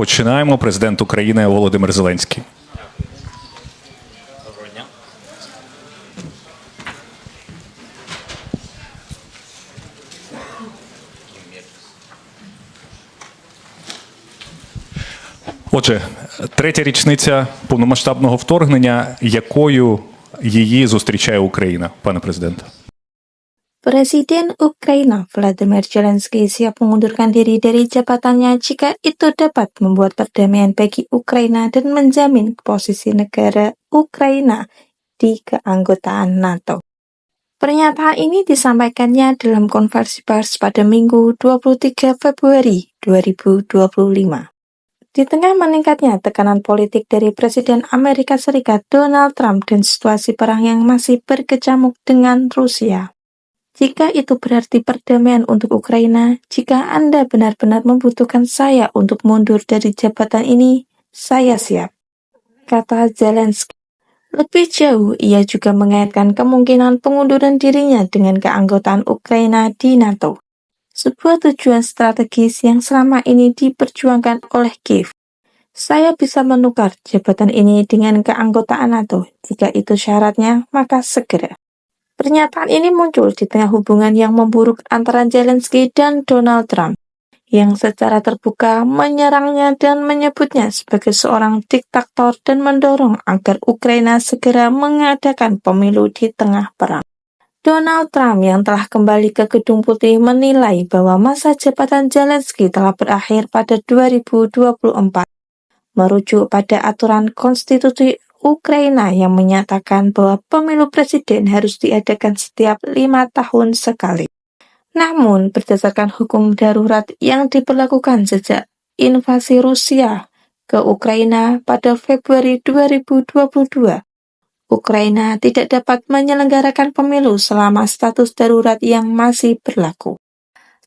Починаємо. Президент України Володимир Зеленський. Доброго дня. Отже, третя річниця повномасштабного вторгнення. Якою її зустрічає Україна, пане президенте? Presiden Ukraina Volodymyr Zelensky siap mengundurkan diri dari jabatannya jika itu dapat membuat perdamaian bagi Ukraina dan menjamin posisi negara Ukraina di keanggotaan NATO. Pernyataan ini disampaikannya dalam konferensi pers pada Minggu 23 Februari 2025. Di tengah meningkatnya tekanan politik dari Presiden Amerika Serikat Donald Trump dan situasi perang yang masih berkecamuk dengan Rusia. Jika itu berarti perdamaian untuk Ukraina, jika Anda benar-benar membutuhkan saya untuk mundur dari jabatan ini, saya siap, kata Zelensky. Lebih jauh, ia juga mengaitkan kemungkinan pengunduran dirinya dengan keanggotaan Ukraina di NATO. Sebuah tujuan strategis yang selama ini diperjuangkan oleh Kiev. Saya bisa menukar jabatan ini dengan keanggotaan NATO. Jika itu syaratnya, maka segera. Pernyataan ini muncul di tengah hubungan yang memburuk antara Zelensky dan Donald Trump, yang secara terbuka menyerangnya dan menyebutnya sebagai seorang diktator dan mendorong agar Ukraina segera mengadakan pemilu di tengah perang. Donald Trump yang telah kembali ke Gedung Putih menilai bahwa masa jabatan Zelensky telah berakhir pada 2024, merujuk pada aturan konstitusi Ukraina yang menyatakan bahwa pemilu presiden harus diadakan setiap 5 tahun sekali. Namun, berdasarkan hukum darurat yang diberlakukan sejak invasi Rusia ke Ukraina pada Februari 2022, Ukraina tidak dapat menyelenggarakan pemilu selama status darurat yang masih berlaku.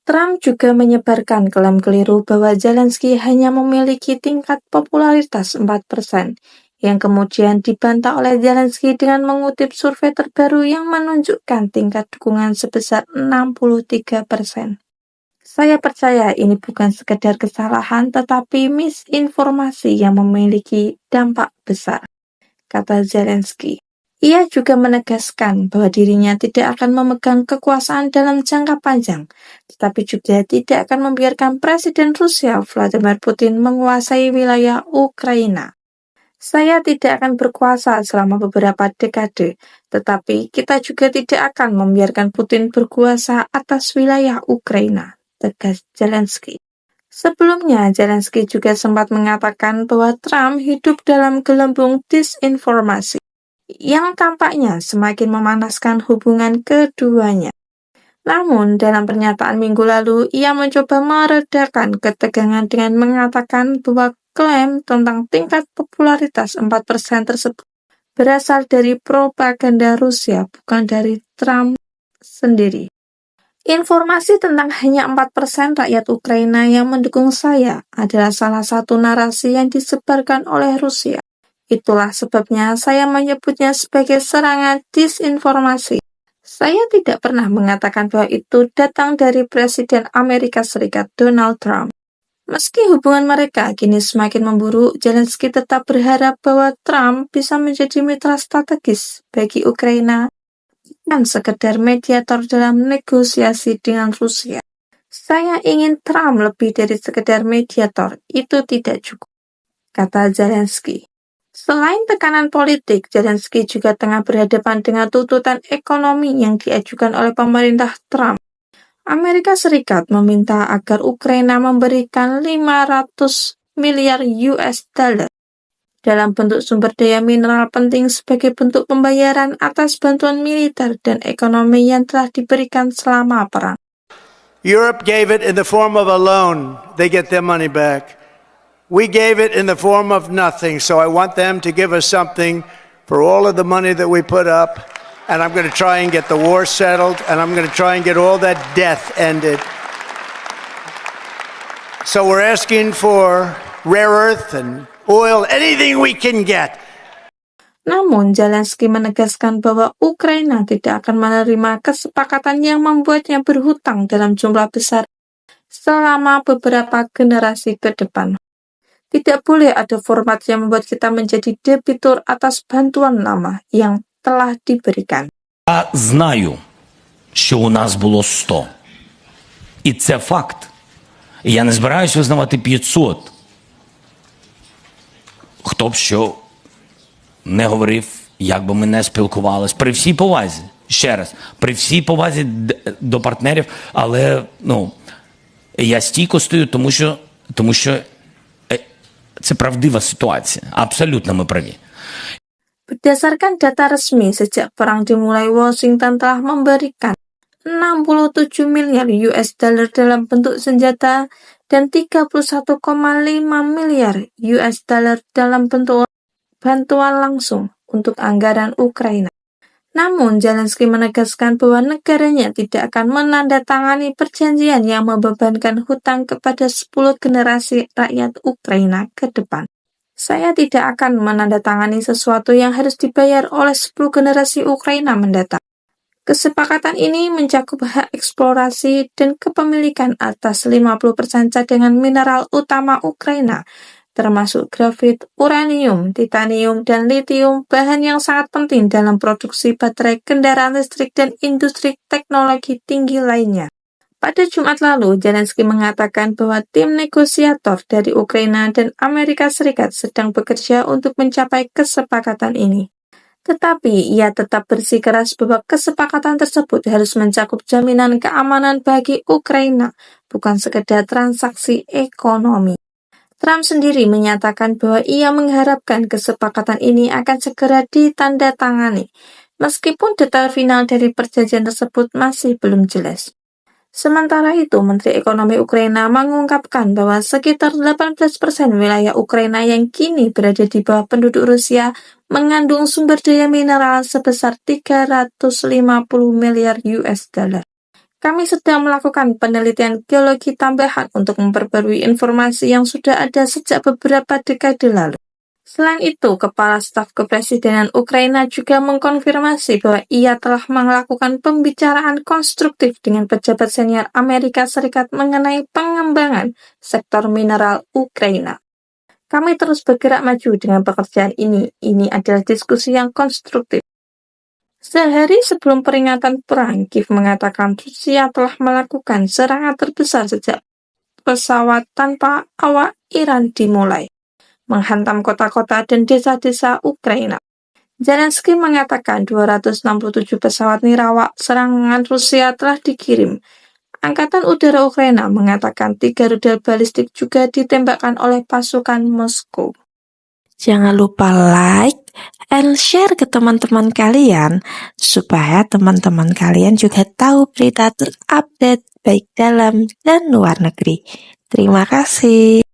Trump juga menyebarkan klaim keliru bahwa Zelensky hanya memiliki tingkat popularitas 4%, yang kemudian dibantah oleh Zelensky dengan mengutip survei terbaru yang menunjukkan tingkat dukungan sebesar 63%. Saya percaya ini bukan sekedar kesalahan tetapi misinformasi yang memiliki dampak besar, kata Zelensky. Ia juga menegaskan bahwa dirinya tidak akan memegang kekuasaan dalam jangka panjang, tetapi juga tidak akan membiarkan Presiden Rusia Vladimir Putin menguasai wilayah Ukraina. Saya tidak akan berkuasa selama beberapa dekade, tetapi kita juga tidak akan membiarkan Putin berkuasa atas wilayah Ukraina, tegas Zelensky. Sebelumnya, Zelensky juga sempat mengatakan bahwa Trump hidup dalam gelembung disinformasi, yang tampaknya semakin memanaskan hubungan keduanya. Namun, dalam pernyataan minggu lalu, ia mencoba meredakan ketegangan dengan mengatakan bahwa klaim tentang tingkat popularitas 4% tersebut berasal dari propaganda Rusia, bukan dari Trump sendiri. Informasi tentang hanya 4% rakyat Ukraina yang mendukung saya adalah salah satu narasi yang disebarkan oleh Rusia. Itulah sebabnya saya menyebutnya sebagai serangan disinformasi. Saya tidak pernah mengatakan bahwa itu datang dari Presiden Amerika Serikat Donald Trump. Meski hubungan mereka kini semakin memburuk, Zelensky tetap berharap bahwa Trump bisa menjadi mitra strategis bagi Ukraina, bukan sekedar mediator dalam negosiasi dengan Rusia. Saya ingin Trump lebih dari sekedar mediator, itu tidak cukup, kata Zelensky. Selain tekanan politik, Zelensky juga tengah berhadapan dengan tuntutan ekonomi yang diajukan oleh pemerintah Trump. Amerika Serikat meminta agar Ukraina memberikan 500 miliar US dollar dalam bentuk sumber daya mineral penting sebagai bentuk pembayaran atas bantuan militer dan ekonomi yang telah diberikan selama perang. Europe gave it in the form of a loan. They get their money back. We gave it in the form of nothing, so I want them to give us something for all of the money that we put up. And I'm going to try and get the war settled, and I'm going to try and get all that death ended. So we're asking for rare earth and oil, anything we can get. Namun, Zelensky menegaskan bahwa Ukraina tidak akan menerima kesepakatan yang membuatnya berhutang dalam jumlah besar selama beberapa generasi ke depan. Tidak boleh ada format yang membuat kita menjadi debitur atas bantuan lama yang telah diberikan. Я знаю, що у нас було 100. І це факт. І я не збираюсь визнавати 500. Хто б що не говорив, як би ми не спілкувались. При всій повазі, ще раз, при всій повазі до партнерів, але я стійко стою, тому що це правдива ситуація. Абсолютно ми праві. Berdasarkan data resmi, sejak perang dimulai, Washington telah memberikan 67 miliar US dollar dalam bentuk senjata dan 31,5 miliar US dollar dalam bentuk bantuan langsung untuk anggaran Ukraina. Namun, Zelensky menegaskan bahwa negaranya tidak akan menandatangani perjanjian yang membebankan hutang kepada 10 generasi rakyat Ukraina ke depan. Saya tidak akan menandatangani sesuatu yang harus dibayar oleh 10 generasi Ukraina mendatang. Kesepakatan ini mencakup hak eksplorasi dan kepemilikan atas 50% cadangan mineral utama Ukraina, termasuk grafit, uranium, titanium, dan litium, bahan yang sangat penting dalam produksi baterai kendaraan listrik dan industri teknologi tinggi lainnya. Pada Jumat lalu, Zelensky mengatakan bahwa tim negosiator dari Ukraina dan Amerika Serikat sedang bekerja untuk mencapai kesepakatan ini. Tetapi ia tetap bersikeras bahwa kesepakatan tersebut harus mencakup jaminan keamanan bagi Ukraina, bukan sekedar transaksi ekonomi. Trump sendiri menyatakan bahwa ia mengharapkan kesepakatan ini akan segera ditandatangani, meskipun detail final dari perjanjian tersebut masih belum jelas. Sementara itu, Menteri Ekonomi Ukraina mengungkapkan bahwa sekitar 18% wilayah Ukraina yang kini berada di bawah penduduk Rusia mengandung sumber daya mineral sebesar 350 miliar US dollar. Kami sedang melakukan penelitian geologi tambahan untuk memperbarui informasi yang sudah ada sejak beberapa dekade lalu. Selain itu, Kepala Staf Kepresidenan Ukraina juga mengkonfirmasi bahwa ia telah melakukan pembicaraan konstruktif dengan pejabat senior Amerika Serikat mengenai pengembangan sektor mineral Ukraina. Kami terus bergerak maju dengan pekerjaan ini. Ini adalah diskusi yang konstruktif. Sehari sebelum peringatan perang, Kiev mengatakan Rusia telah melakukan serangan terbesar sejak pesawat tanpa awak Iran dimulai, menghantam kota-kota dan desa-desa Ukraina. Zelensky mengatakan 267 pesawat nirawak serangan Rusia telah dikirim. Angkatan Udara Ukraina mengatakan 3 rudal balistik juga ditembakkan oleh pasukan Moskow. Jangan lupa like and share ke teman-teman kalian, supaya teman-teman kalian juga tahu berita terupdate baik dalam dan luar negeri. Terima kasih.